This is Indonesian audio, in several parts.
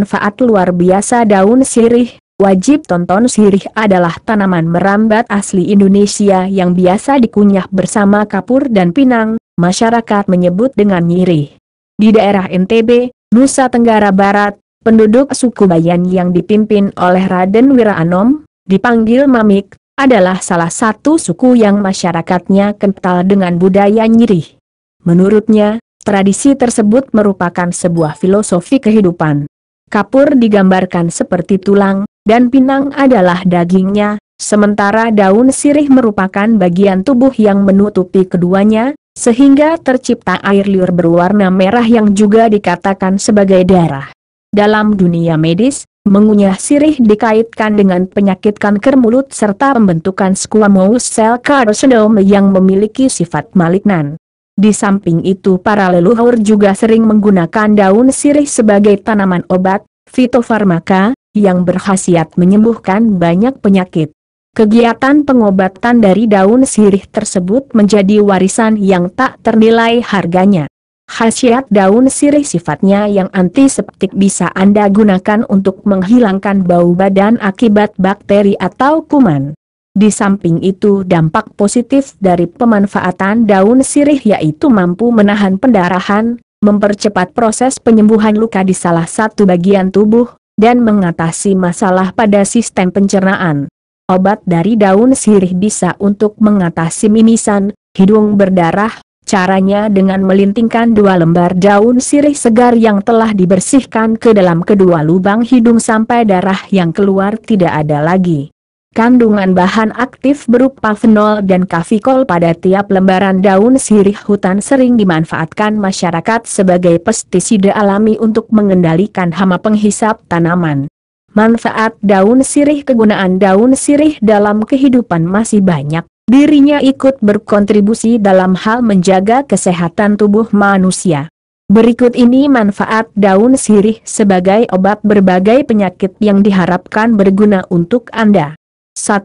Manfaat luar biasa daun sirih. Wajib tonton. Sirih adalah tanaman merambat asli Indonesia yang biasa dikunyah bersama kapur dan pinang, masyarakat menyebut dengan nyirih. Di daerah NTB, Nusa Tenggara Barat, penduduk suku Bayan yang dipimpin oleh Raden Wira Anom, dipanggil Mamik, adalah salah satu suku yang masyarakatnya kental dengan budaya nyirih. Menurutnya, tradisi tersebut merupakan sebuah filosofi kehidupan. Kapur digambarkan seperti tulang, dan pinang adalah dagingnya, sementara daun sirih merupakan bagian tubuh yang menutupi keduanya, sehingga tercipta air liur berwarna merah yang juga dikatakan sebagai darah. Dalam dunia medis, mengunyah sirih dikaitkan dengan penyakit kanker mulut serta pembentukan squamous cell carcinoma yang memiliki sifat malignan. Di samping itu para leluhur juga sering menggunakan daun sirih sebagai tanaman obat, fitofarmaka, yang berkhasiat menyembuhkan banyak penyakit. Kegiatan pengobatan dari daun sirih tersebut menjadi warisan yang tak ternilai harganya. Khasiat daun sirih sifatnya yang antiseptik, bisa Anda gunakan untuk menghilangkan bau badan akibat bakteri atau kuman. Di samping itu dampak positif dari pemanfaatan daun sirih yaitu mampu menahan pendarahan, mempercepat proses penyembuhan luka di salah satu bagian tubuh, dan mengatasi masalah pada sistem pencernaan. Obat dari daun sirih bisa untuk mengatasi mimisan, hidung berdarah. Caranya dengan melintingkan 2 lembar daun sirih segar yang telah dibersihkan ke dalam kedua lubang hidung sampai darah yang keluar tidak ada lagi. Kandungan bahan aktif berupa fenol dan kafikol pada tiap lembaran daun sirih hutan sering dimanfaatkan masyarakat sebagai pestisida alami untuk mengendalikan hama penghisap tanaman. Manfaat daun sirih. Kegunaan daun sirih dalam kehidupan masih banyak. Dirinya ikut berkontribusi dalam hal menjaga kesehatan tubuh manusia. Berikut ini manfaat daun sirih sebagai obat berbagai penyakit yang diharapkan berguna untuk Anda. 1.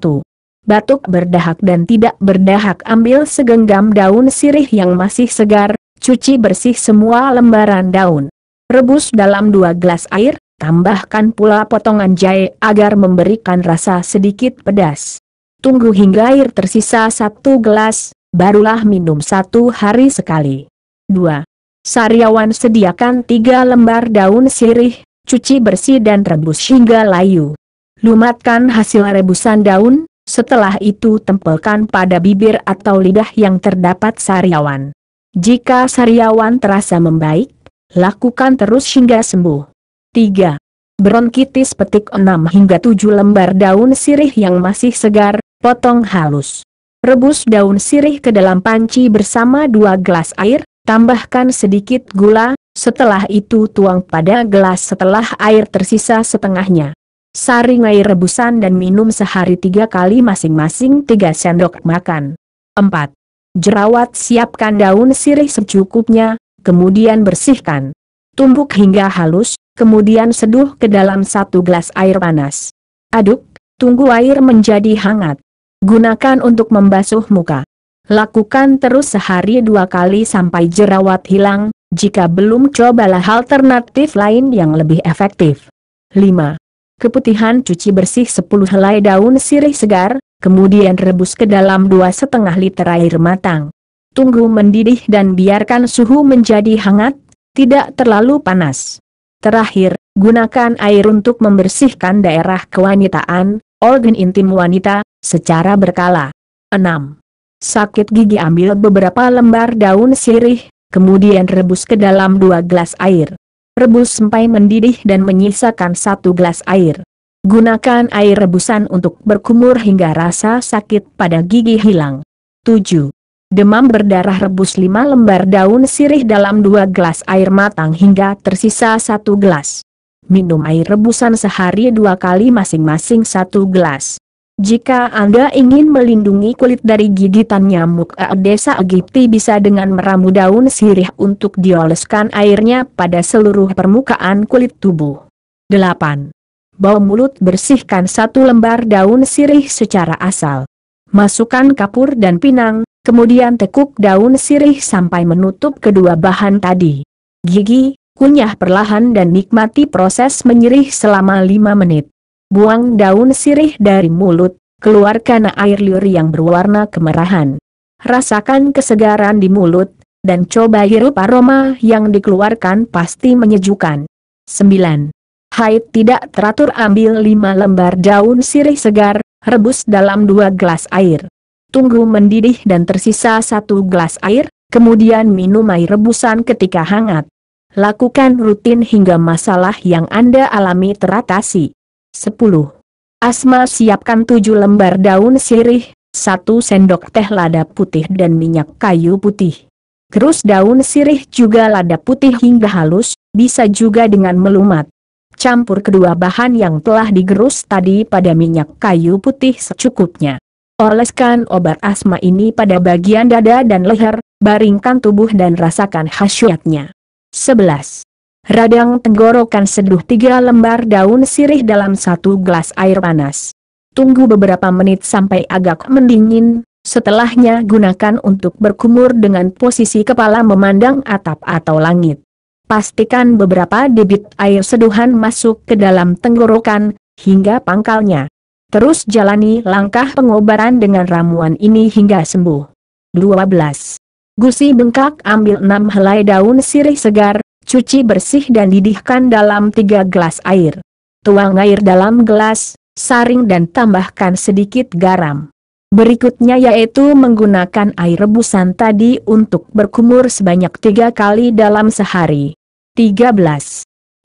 Batuk berdahak dan tidak berdahak. Ambil segenggam daun sirih yang masih segar, cuci bersih semua lembaran daun. Rebus dalam 2 gelas air, tambahkan pula potongan jahe agar memberikan rasa sedikit pedas. Tunggu hingga air tersisa 1 gelas, barulah minum 1 hari sekali. 2. Sariawan. Sediakan 3 lembar daun sirih, cuci bersih dan rebus hingga layu. Lumatkan hasil rebusan daun, setelah itu tempelkan pada bibir atau lidah yang terdapat sariawan. Jika sariawan terasa membaik, lakukan terus hingga sembuh. 3. Bronkitis. Petik 6 hingga 7 lembar daun sirih yang masih segar, potong halus. Rebus daun sirih ke dalam panci bersama 2 gelas air, tambahkan sedikit gula, setelah itu tuang pada gelas setelah air tersisa setengahnya. Saring air rebusan dan minum sehari 3 kali masing-masing 3 sendok makan. 4. Jerawat. Siapkan daun sirih secukupnya, kemudian bersihkan. Tumbuk hingga halus, kemudian seduh ke dalam 1 gelas air panas. Aduk, tunggu air menjadi hangat. Gunakan untuk membasuh muka. Lakukan terus sehari 2 kali sampai jerawat hilang, jika belum cobalah alternatif lain yang lebih efektif. 5. Keputihan. Cuci bersih 10 helai daun sirih segar, kemudian rebus ke dalam 2,5 liter air matang. Tunggu mendidih dan biarkan suhu menjadi hangat, tidak terlalu panas. Terakhir, gunakan air untuk membersihkan daerah kewanitaan, organ intim wanita, secara berkala. 6. Sakit gigi. Ambil beberapa lembar daun sirih, kemudian rebus ke dalam 2 gelas air. Rebus sampai mendidih dan menyisakan 1 gelas air. Gunakan air rebusan untuk berkumur hingga rasa sakit pada gigi hilang. 7. Demam berdarah. Rebus 5 lembar daun sirih dalam 2 gelas air matang hingga tersisa 1 gelas. Minum air rebusan sehari 2 kali masing-masing 1 gelas. Jika Anda ingin melindungi kulit dari gigitan nyamuk Aedes aegypti, bisa dengan meramu daun sirih untuk dioleskan airnya pada seluruh permukaan kulit tubuh. 8. Bau mulut. Bersihkan 1 lembar daun sirih secara asal. Masukkan kapur dan pinang, kemudian tekuk daun sirih sampai menutup kedua bahan tadi. Gigi, Kunyah perlahan dan nikmati proses menyirih selama 5 menit. Buang daun sirih dari mulut, keluarkan air liur yang berwarna kemerahan. Rasakan kesegaran di mulut, dan coba hirup aroma yang dikeluarkan pasti menyejukkan. 9. Haid tidak teratur, ambil 5 lembar daun sirih segar, rebus dalam 2 gelas air. Tunggu mendidih dan tersisa 1 gelas air, kemudian minum air rebusan ketika hangat. Lakukan rutin hingga masalah yang Anda alami teratasi. 10. Asma, siapkan 7 lembar daun sirih, 1 sendok teh lada putih dan minyak kayu putih. Gerus daun sirih juga lada putih hingga halus, bisa juga dengan melumat. Campur kedua bahan yang telah digerus tadi pada minyak kayu putih secukupnya. Oleskan obat asma ini pada bagian dada dan leher, baringkan tubuh dan rasakan khasiatnya. 11. Radang tenggorokan, seduh 3 lembar daun sirih dalam 1 gelas air panas. Tunggu beberapa menit sampai agak mendingin, setelahnya gunakan untuk berkumur dengan posisi kepala memandang atap atau langit. Pastikan beberapa debit air seduhan masuk ke dalam tenggorokan, hingga pangkalnya. Terus jalani langkah pengobatan dengan ramuan ini hingga sembuh. 12. Gusi bengkak, ambil 6 helai daun sirih segar, cuci bersih dan didihkan dalam 3 gelas air. Tuang air dalam gelas, saring dan tambahkan sedikit garam. Berikutnya yaitu menggunakan air rebusan tadi untuk berkumur sebanyak 3 kali dalam sehari. 13.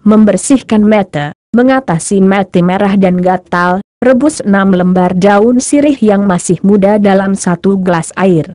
Membersihkan mata, mengatasi mata merah dan gatal, rebus 6 lembar daun sirih yang masih muda dalam 1 gelas air.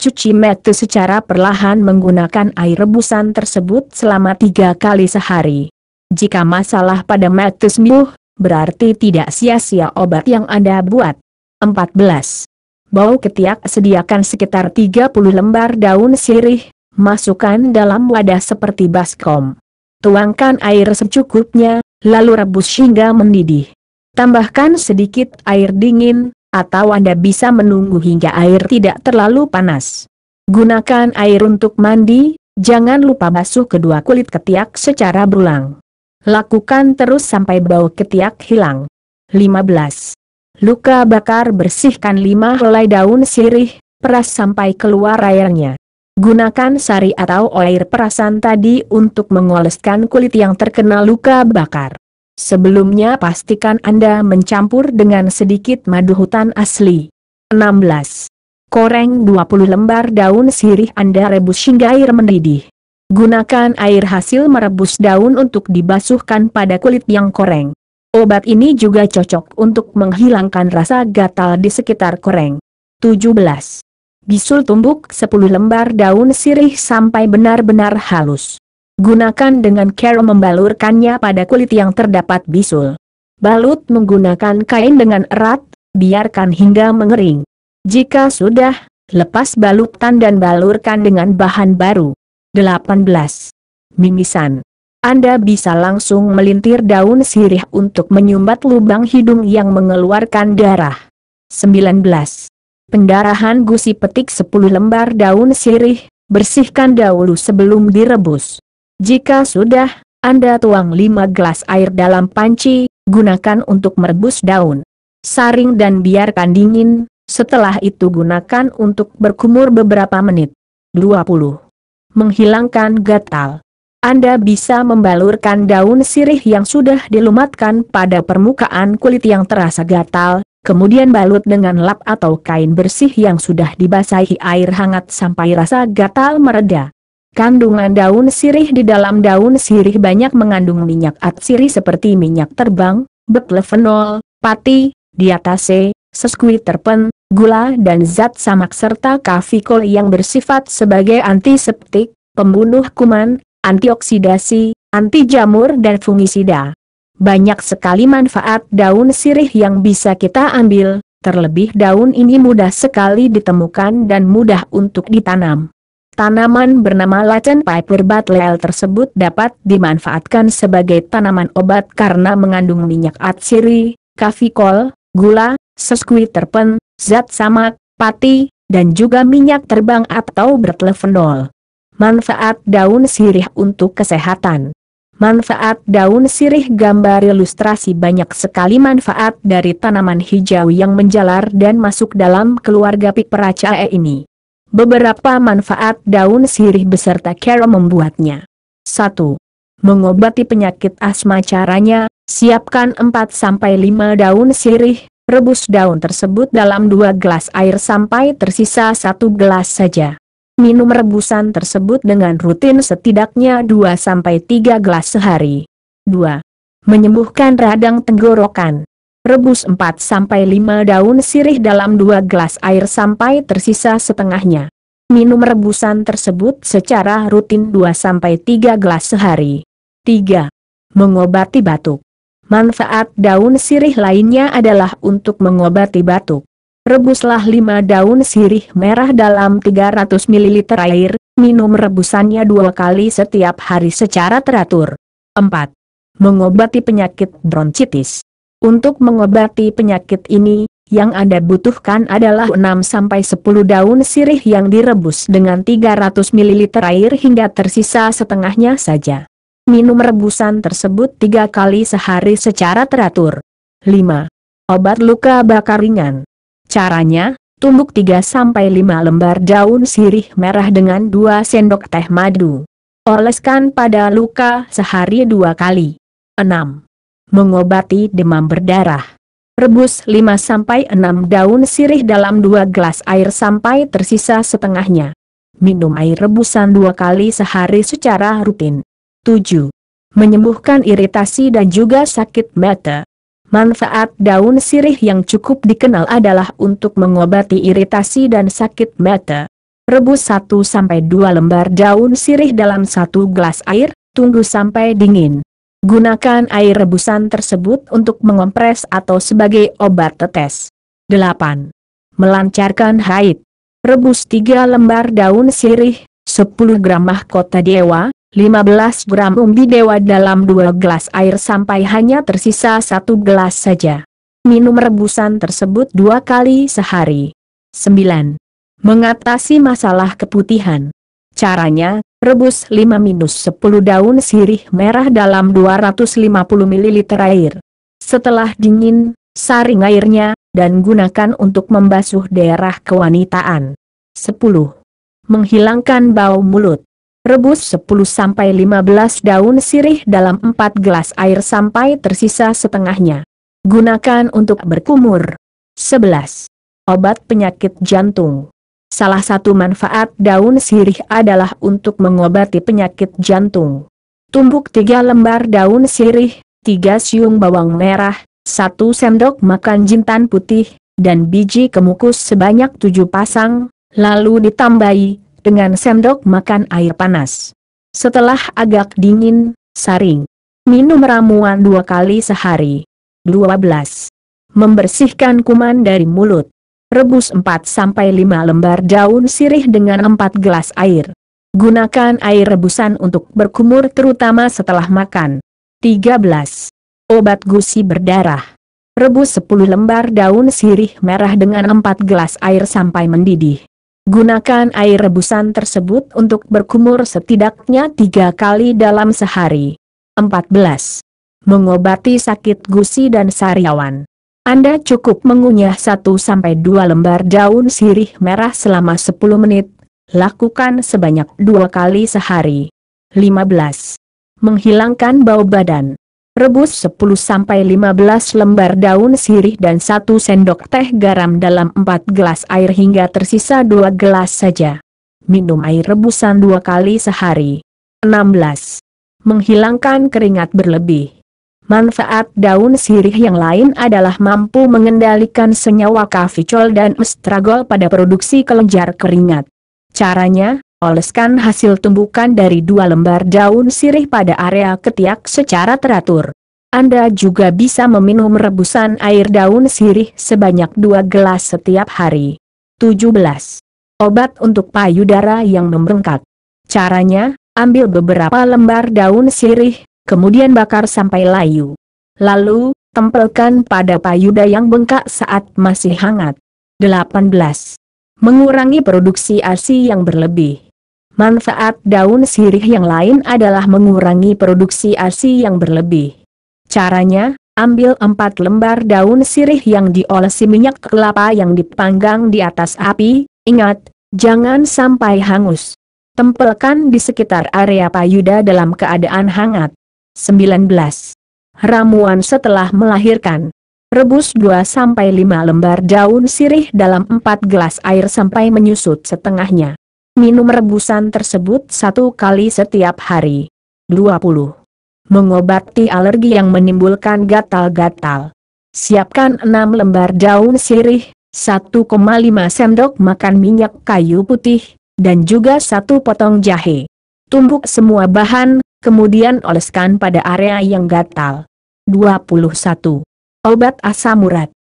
Cuci mata secara perlahan menggunakan air rebusan tersebut selama 3 kali sehari. Jika masalah pada mata sembuh, berarti tidak sia-sia obat yang Anda buat. 14. Bau ketiak, sediakan sekitar 30 lembar daun sirih, masukkan dalam wadah seperti baskom. Tuangkan air secukupnya, lalu rebus hingga mendidih. Tambahkan sedikit air dingin, atau Anda bisa menunggu hingga air tidak terlalu panas. Gunakan air untuk mandi, jangan lupa basuh kedua kulit ketiak secara berulang. Lakukan terus sampai bau ketiak hilang. 15. Luka bakar, bersihkan 5 helai daun sirih, peras sampai keluar airnya. Gunakan sari atau air perasan tadi untuk mengoleskan kulit yang terkena luka bakar. Sebelumnya pastikan Anda mencampur dengan sedikit madu hutan asli. 16. Koreng 20 lembar daun sirih, Anda rebus hingga air mendidih. Gunakan air hasil merebus daun untuk dibasuhkan pada kulit yang koreng. Obat ini juga cocok untuk menghilangkan rasa gatal di sekitar koreng. 17. Bisul tumbuk 10 lembar daun sirih sampai benar-benar halus. Gunakan dengan cara membalurkannya pada kulit yang terdapat bisul. Balut menggunakan kain dengan erat, biarkan hingga mengering. Jika sudah, lepas balutan dan balurkan dengan bahan baru. 18. Mimisan. Anda bisa langsung melintir daun sirih untuk menyumbat lubang hidung yang mengeluarkan darah. 19. Pendarahan, gusi petik 10 lembar daun sirih, bersihkan dahulu sebelum direbus. Jika sudah, Anda tuang 5 gelas air dalam panci, gunakan untuk merebus daun. Saring dan biarkan dingin, setelah itu gunakan untuk berkumur beberapa menit. 20. Menghilangkan gatal. Anda bisa membalurkan daun sirih yang sudah dilumatkan pada permukaan kulit yang terasa gatal, kemudian balut dengan lap atau kain bersih yang sudah dibasahi air hangat sampai rasa gatal mereda. Kandungan daun sirih di dalam daun sirih banyak mengandung minyak atsiri seperti minyak terbang, betlefenol, pati, diatase, sesquiterpen, gula dan zat samak serta kafikol yang bersifat sebagai antiseptik, pembunuh kuman, antioksidasi, anti jamur dan fungisida. Banyak sekali manfaat daun sirih yang bisa kita ambil, terlebih daun ini mudah sekali ditemukan dan mudah untuk ditanam. Tanaman bernama Latin Piper Butleel tersebut dapat dimanfaatkan sebagai tanaman obat karena mengandung minyak atsiri, kafikol, gula, sesquiterpen, zat samak, pati, dan juga minyak terbang atau betlefenol. Manfaat daun sirih untuk kesehatan. Manfaat daun sirih. Gambar ilustrasi. Banyak sekali manfaat dari tanaman hijau yang menjalar dan masuk dalam keluarga Picperaceae ini. Beberapa manfaat daun sirih beserta cara membuatnya. 1. Mengobati penyakit asma. Caranya, siapkan 4-5 daun sirih, rebus daun tersebut dalam 2 gelas air sampai tersisa 1 gelas saja. Minum rebusan tersebut dengan rutin setidaknya 2-3 gelas sehari. 2. Menyembuhkan radang tenggorokan. Rebus 4-5 daun sirih dalam 2 gelas air sampai tersisa setengahnya. Minum rebusan tersebut secara rutin 2-3 gelas sehari. 3. Mengobati batuk. Manfaat daun sirih lainnya adalah untuk mengobati batuk. Rebuslah 5 daun sirih merah dalam 300 ml air, minum rebusannya 2 kali setiap hari secara teratur. 4. Mengobati penyakit bronkitis. Untuk mengobati penyakit ini, yang Anda butuhkan adalah 6-10 daun sirih yang direbus dengan 300 ml air hingga tersisa setengahnya saja. Minum rebusan tersebut 3 kali sehari secara teratur. 5. Obat luka bakar ringan. Caranya, tumbuk 3-5 lembar daun sirih merah dengan 2 sendok teh madu. Oleskan pada luka sehari 2 kali. 6. Mengobati demam berdarah. Rebus 5-6 daun sirih dalam 2 gelas air sampai tersisa setengahnya. Minum air rebusan 2 kali sehari secara rutin. 7. Menyembuhkan iritasi dan juga sakit mata. Manfaat daun sirih yang cukup dikenal adalah untuk mengobati iritasi dan sakit mata. Rebus 1-2 lembar daun sirih dalam 1 gelas air, tunggu sampai dingin. Gunakan air rebusan tersebut untuk mengompres atau sebagai obat tetes. 8. Melancarkan haid. Rebus 3 lembar daun sirih, 10 gram mahkota dewa, 15 gram umbi dewa dalam 2 gelas air sampai hanya tersisa 1 gelas saja. Minum rebusan tersebut 2 kali sehari. 9. Mengatasi masalah keputihan. Caranya, rebus 5-10 daun sirih merah dalam 250 ml air. Setelah dingin, saring airnya, dan gunakan untuk membasuh daerah kewanitaan. 10. Menghilangkan bau mulut. Rebus 10-15 daun sirih dalam 4 gelas air sampai tersisa setengahnya. Gunakan untuk berkumur. 11. Obat penyakit jantung. Salah satu manfaat daun sirih adalah untuk mengobati penyakit jantung. Tumbuk 3 lembar daun sirih, 3 siung bawang merah, 1 sendok makan jintan putih, dan biji kemukus sebanyak 7 pasang, lalu ditambahi dengan sendok makan air panas. Setelah agak dingin, saring. Minum ramuan 2 kali sehari. 12. Membersihkan kuman dari mulut. Rebus 4-5 lembar daun sirih dengan 4 gelas air. Gunakan air rebusan untuk berkumur terutama setelah makan. 13. Obat gusi berdarah. Rebus 10 lembar daun sirih merah dengan 4 gelas air sampai mendidih. Gunakan air rebusan tersebut untuk berkumur setidaknya 3 kali dalam sehari. 14. Mengobati sakit gusi dan sariawan. Anda cukup mengunyah 1-2 lembar daun sirih merah selama 10 menit. Lakukan sebanyak 2 kali sehari. 15. Menghilangkan bau badan. Rebus 10-15 lembar daun sirih dan 1 sendok teh garam dalam 4 gelas air hingga tersisa 2 gelas saja. Minum air rebusan 2 kali sehari. 16. Menghilangkan keringat berlebih. Manfaat daun sirih yang lain adalah mampu mengendalikan senyawa kaficol dan estragol pada produksi kelenjar keringat. Caranya, oleskan hasil tumbukan dari 2 lembar daun sirih pada area ketiak secara teratur. Anda juga bisa meminum rebusan air daun sirih sebanyak 2 gelas setiap hari. 17. Obat untuk payudara yang membengkak. Caranya, ambil beberapa lembar daun sirih, kemudian bakar sampai layu. Lalu, tempelkan pada payudara yang bengkak saat masih hangat. 18. Mengurangi produksi ASI yang berlebih. Manfaat daun sirih yang lain adalah mengurangi produksi ASI yang berlebih. Caranya, ambil 4 lembar daun sirih yang diolesi minyak kelapa yang dipanggang di atas api, ingat, jangan sampai hangus. Tempelkan di sekitar area payuda dalam keadaan hangat. 19. Ramuan setelah melahirkan. Rebus 2-5 lembar daun sirih dalam 4 gelas air sampai menyusut setengahnya. Minum rebusan tersebut 1 kali setiap hari. 20. Mengobati alergi yang menimbulkan gatal-gatal. Siapkan 6 lembar daun sirih, 1,5 sendok makan minyak kayu putih, dan juga 1 potong jahe. Tumbuk semua bahan, kemudian oleskan pada area yang gatal. 21. Obat asam urat.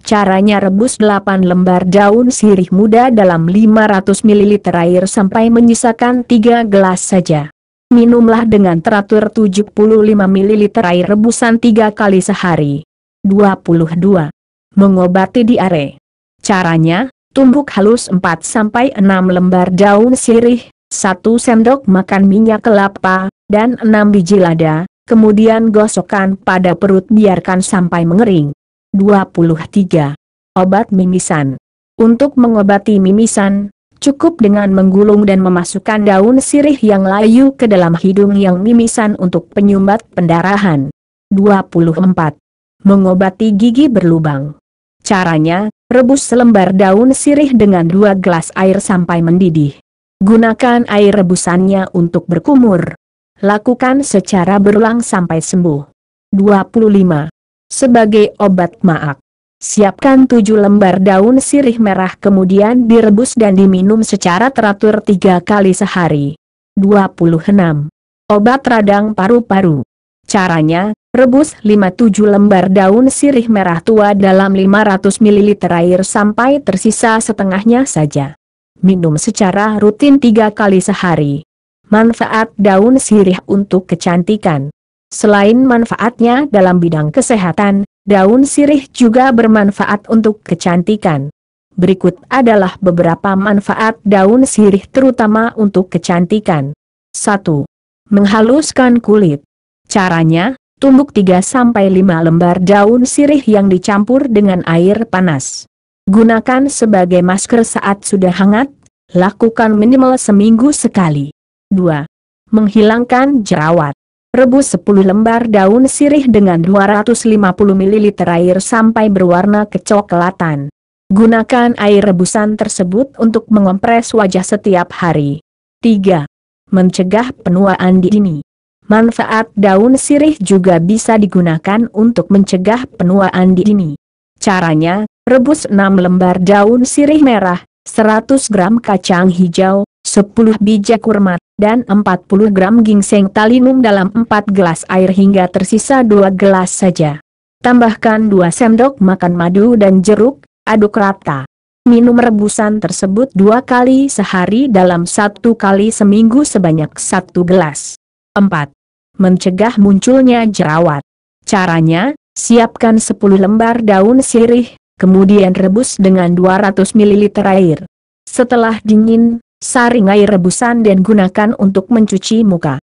Caranya rebus 8 lembar daun sirih muda dalam 500 ml air sampai menyisakan 3 gelas saja. Minumlah dengan teratur 75 ml air rebusan 3 kali sehari. 22. Mengobati diare. Caranya, tumbuk halus 4-6 lembar daun sirih, 1 sendok makan minyak kelapa, dan 6 biji lada, kemudian gosokkan pada perut biarkan sampai mengering. 23. Obat mimisan. Untuk mengobati mimisan, cukup dengan menggulung dan memasukkan daun sirih yang layu ke dalam hidung yang mimisan untuk penyumbat pendarahan. 24. Mengobati gigi berlubang. Caranya, rebus selembar daun sirih dengan 2 gelas air sampai mendidih. Gunakan air rebusannya untuk berkumur. Lakukan secara berulang sampai sembuh. 25. Sebagai obat maag. Siapkan 7 lembar daun sirih merah kemudian direbus dan diminum secara teratur 3 kali sehari. 26. Obat radang paru-paru. Caranya, rebus 5-7 lembar daun sirih merah tua dalam 500 ml air sampai tersisa setengahnya saja. Minum secara rutin 3 kali sehari. Manfaat daun sirih untuk kecantikan. Selain manfaatnya dalam bidang kesehatan, daun sirih juga bermanfaat untuk kecantikan. Berikut adalah beberapa manfaat daun sirih terutama untuk kecantikan. 1. Menghaluskan kulit. Caranya, tumbuk 3-5 lembar daun sirih yang dicampur dengan air panas. Gunakan sebagai masker saat sudah hangat, lakukan minimal seminggu sekali. 2. Menghilangkan jerawat. Rebus 10 lembar daun sirih dengan 250 ml air sampai berwarna kecoklatan. Gunakan air rebusan tersebut untuk mengompres wajah setiap hari. 3. Mencegah penuaan dini. Manfaat daun sirih juga bisa digunakan untuk mencegah penuaan dini. Caranya, rebus 6 lembar daun sirih merah, 100 gram kacang hijau, 10 biji kurma, dan 40 gram ginseng talinum dalam 4 gelas air hingga tersisa 2 gelas saja. Tambahkan 2 sendok makan madu dan jeruk, aduk rata. Minum rebusan tersebut 2 kali sehari dalam 1 kali seminggu sebanyak 1 gelas. 4. Mencegah munculnya jerawat. Caranya, siapkan 10 lembar daun sirih, kemudian rebus dengan 200 ml air. Setelah dingin, saring air rebusan dan gunakan untuk mencuci muka.